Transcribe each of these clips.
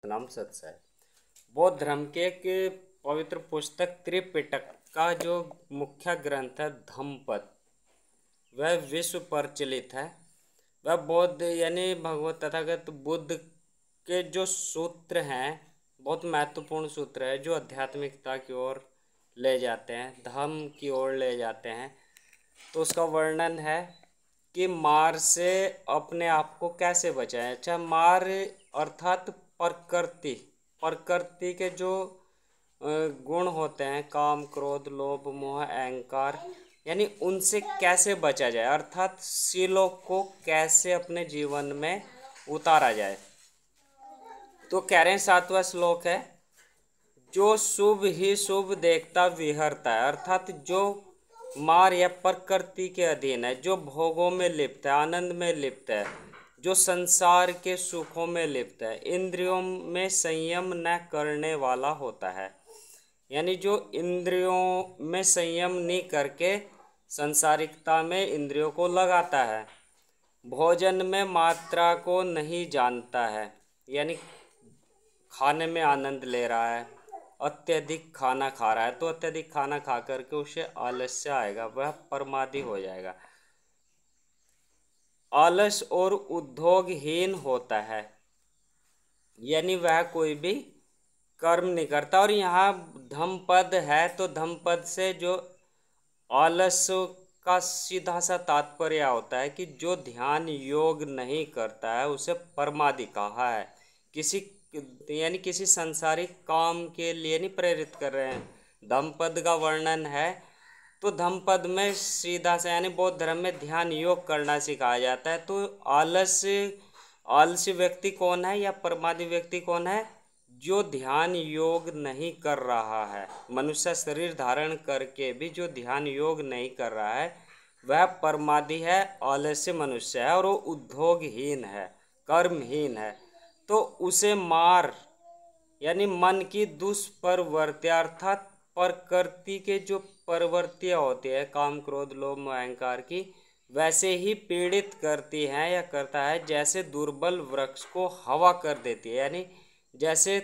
सतनाम सत्सय। बौद्ध धर्म के एक पवित्र पुस्तक त्रिपिटक का जो मुख्य ग्रंथ है धम्मपद, वह विश्व प्रचलित है। वह बौद्ध यानी भगवत तथागत बुद्ध के जो सूत्र हैं, बहुत महत्वपूर्ण सूत्र है जो आध्यात्मिकता की ओर ले जाते हैं, धर्म की ओर ले जाते हैं। तो उसका वर्णन है कि मार से अपने आप को कैसे बचाएं। अच्छा, मार अर्थात प्रकृति के जो गुण होते हैं, काम, क्रोध, लोभ, मोह, अहंकार, यानी उनसे कैसे बचा जाए, अर्थात शीलों को कैसे अपने जीवन में उतारा जाए। तो कह रहे हैं 7वां श्लोक है, जो शुभ ही शुभ देखता विहरता है, अर्थात जो मार या प्रकृति के अधीन है, जो भोगों में लिप्त है, आनंद में लिप्त है, जो संसार के सुखों में लिप्त है, इंद्रियों में संयम न करने वाला होता है। यानी जो इंद्रियों में संयम नहीं करके संसारिकता में इंद्रियों को लगाता है, भोजन में मात्रा को नहीं जानता है, यानी खाने में आनंद ले रहा है, अत्यधिक खाना खा रहा है, तो अत्यधिक खाना खा करके उसे आलस्य आएगा, वह प्रमादी हो जाएगा। आलस और उद्योगहीन होता है, यानी वह कोई भी कर्म नहीं करता। और यहाँ धम्मपद है, तो धम्मपद से जो आलस का सीधा सा तात्पर्य होता है कि जो ध्यान योग नहीं करता है उसे प्रमादी कहा है। किसी संसारिक काम के लिए नहीं प्रेरित कर रहे हैं। धम्मपद का वर्णन है, तो धम्मपद में सीधा से यानी बौद्ध धर्म में ध्यान योग करना सिखाया जाता है। तो आलसी व्यक्ति कौन है या प्रमादी व्यक्ति कौन है? जो ध्यान योग नहीं कर रहा है। मनुष्य शरीर धारण करके भी जो ध्यान योग नहीं कर रहा है वह प्रमादी है, आलस्य मनुष्य है, और वो उद्योगहीन है, कर्महीन है। तो उसे मार यानी मन की दुष्प्रवृत्ति अर्थात प्रकृति के जो प्रवृत्तियाँ होती है, काम, क्रोध, लोभ, मोह, अहंकार की, वैसे ही पीड़ित करती हैं या करता है, जैसे दुर्बल वृक्ष को हवा कर देती है। यानी जैसे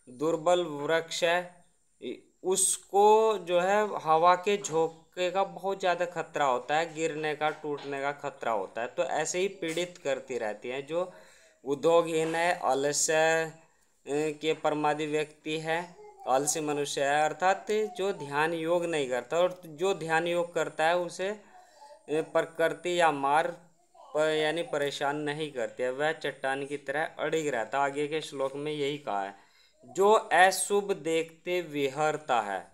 दुर्बल वृक्ष है, उसको जो है हवा के झोंके का बहुत ज़्यादा खतरा होता है, गिरने का, टूटने का खतरा होता है। तो ऐसे ही पीड़ित करती रहती हैं। जो उद्योगहीन है, आलस्य के प्रमादी व्यक्ति है, आलसी मनुष्य है, अर्थात जो ध्यान योग नहीं करता। और जो ध्यान योग करता है उसे प्रकृति या मार यानी परेशान नहीं करती है, वह चट्टान की तरह अड़िग रहता। आगे के श्लोक में यही कहा है, जो अशुभ देखते विहरता है,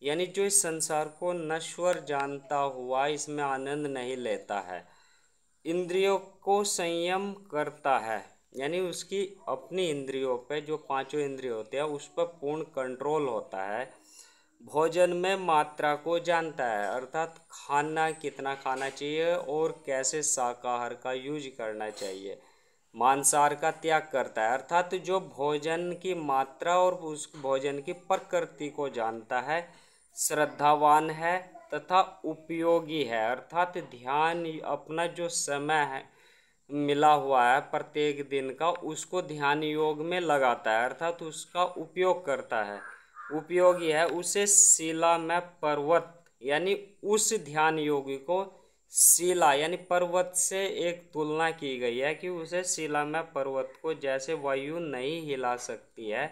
यानी जो इस संसार को नश्वर जानता हुआ इसमें आनंद नहीं लेता है, इंद्रियों को संयम करता है, यानी उसकी अपनी इंद्रियों पे जो पांचों इंद्रिय होते हैं उस पर पूर्ण कंट्रोल होता है, भोजन में मात्रा को जानता है, अर्थात खाना कितना खाना चाहिए और कैसे शाकाहार का यूज करना चाहिए, मांसाहार का त्याग करता है, अर्थात जो भोजन की मात्रा और उस भोजन की प्रकृति को जानता है, श्रद्धावान है तथा उपयोगी है, अर्थात ध्यान अपना जो समय है मिला हुआ है प्रत्येक दिन का, उसको ध्यान योग में लगाता है, अर्थात उसका उपयोग करता है, उपयोगी है। उसे शिला में पर्वत, यानी उस ध्यान योगी को शिला यानी पर्वत से एक तुलना की गई है कि उसे शिला में पर्वत को जैसे वायु नहीं हिला सकती है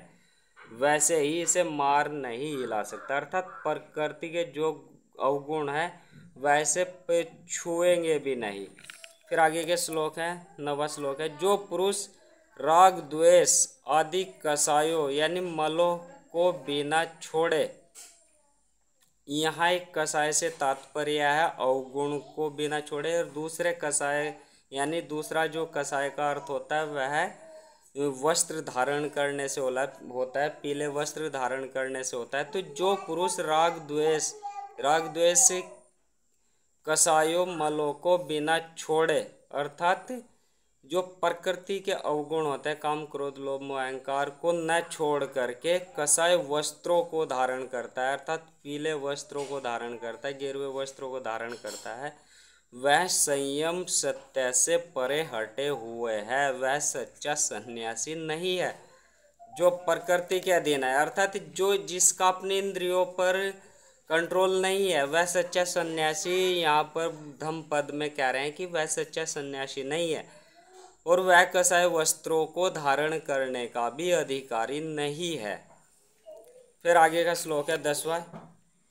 वैसे ही इसे मार नहीं हिला सकता, अर्थात प्रकृति के जो अवगुण है वैसे छुएंगे भी नहीं। फिर आगे के श्लोक है, 9वां श्लोक है, जो पुरुष राग द्वेष आदि कसायों यानी मलों को बिना छोड़े, यहाँ एक कसाय से तात्पर्य है अवगुण को बिना छोड़े, और दूसरे कसाय यानी दूसरा जो कसाय का अर्थ होता है वह वस्त्र धारण करने से होता है, पीले वस्त्र धारण करने से होता है। तो जो पुरुष राग द्वेष से कसायों मलों को बिना छोड़े, अर्थात जो प्रकृति के अवगुण होते हैं, काम, क्रोध, लोभ, मोह, अहंकार को न छोड़ करके कसाय वस्त्रों को धारण करता है, अर्थात पीले वस्त्रों को धारण करता है, गेरुए वस्त्रों को धारण करता है, वह संयम सत्य से परे हटे हुए है, वह सच्चा सन्यासी नहीं है। जो प्रकृति के अधीन है, अर्थात जो जिसका अपनी इंद्रियों पर कंट्रोल नहीं है, वह सच्चा सन्यासी। यहाँ पर धम्मपद में कह रहे हैं कि वह सच्चा सन्यासी नहीं है और वह कसाय वस्त्रों को धारण करने का भी अधिकारी नहीं है। फिर आगे का श्लोक है 10वां।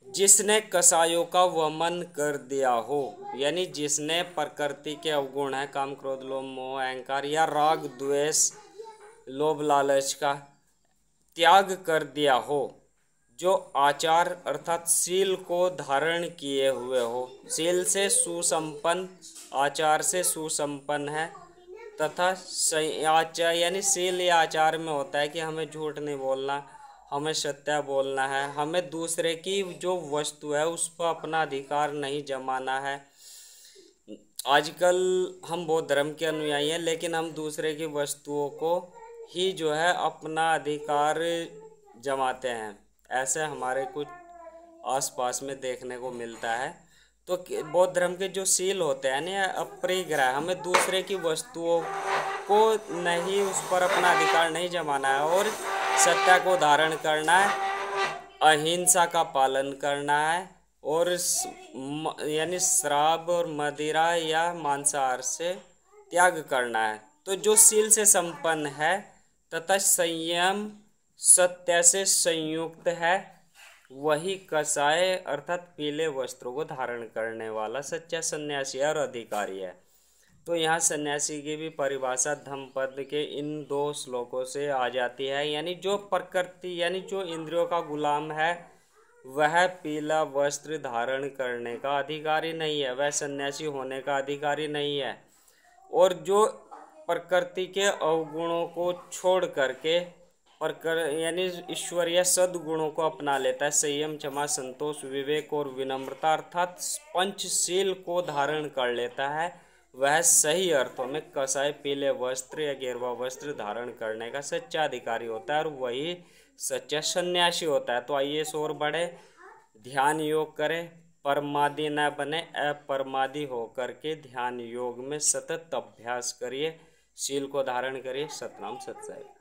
जिसने कसायों का वमन कर दिया हो, यानी जिसने प्रकृति के अवगुण है काम क्रोध लोभ मोह अहंकार या राग द्वेष लोभ लालच का त्याग कर दिया हो, जो आचार अर्थात शील को धारण किए हुए हो, शील से सुसंपन्न आचार से सुसंपन्न है तथा आचार यानी शील या आचार में होता है कि हमें झूठ नहीं बोलना, हमें सत्य बोलना है, हमें दूसरे की जो वस्तु है उस पर अपना अधिकार नहीं जमाना है। आजकल हम बौद्ध धर्म के अनुयायी हैं, लेकिन हम दूसरे की वस्तुओं को ही जो है अपना अधिकार जमाते हैं, ऐसे हमारे कुछ आसपास में देखने को मिलता है। तो बौद्ध धर्म के जो शील होते हैं ना अपरिग्रह, हमें दूसरे की वस्तुओं को नहीं, उस पर अपना अधिकार नहीं जमाना है और सत्य को धारण करना है, अहिंसा का पालन करना है और यानी शराब और मदिरा या मांसाहार से त्याग करना है। तो जो शील से संपन्न है तथा संयम सत्य से संयुक्त है, वही कसाय अर्थात पीले वस्त्रों को धारण करने वाला सच्चा सन्यासी और अधिकारी है। तो यहाँ सन्यासी की भी परिभाषा धम्मपद के इन 2 श्लोकों से आ जाती है, यानी जो प्रकृति यानी जो इंद्रियों का गुलाम है वह पीला वस्त्र धारण करने का अधिकारी नहीं है, वह सन्यासी होने का अधिकारी नहीं है। और जो प्रकृति के अवगुणों को छोड़ करके यानी ईश्वरीय सद्गुणों को अपना लेता है, संयम क्षमा संतोष विवेक और विनम्रता अर्थात पंचशील को धारण कर लेता है, वह सही अर्थों में कसाय पीले वस्त्र या गेरुआ वस्त्र धारण करने का सच्चा अधिकारी होता है और वही सच्चा सन्यासी होता है। तो आइए इस ओर बढ़े, ध्यान योग करें, परमादि न बने, अपरमादि होकर के ध्यान योग में सतत अभ्यास करिए, शील को धारण करिए। सतनाम सत साहिब।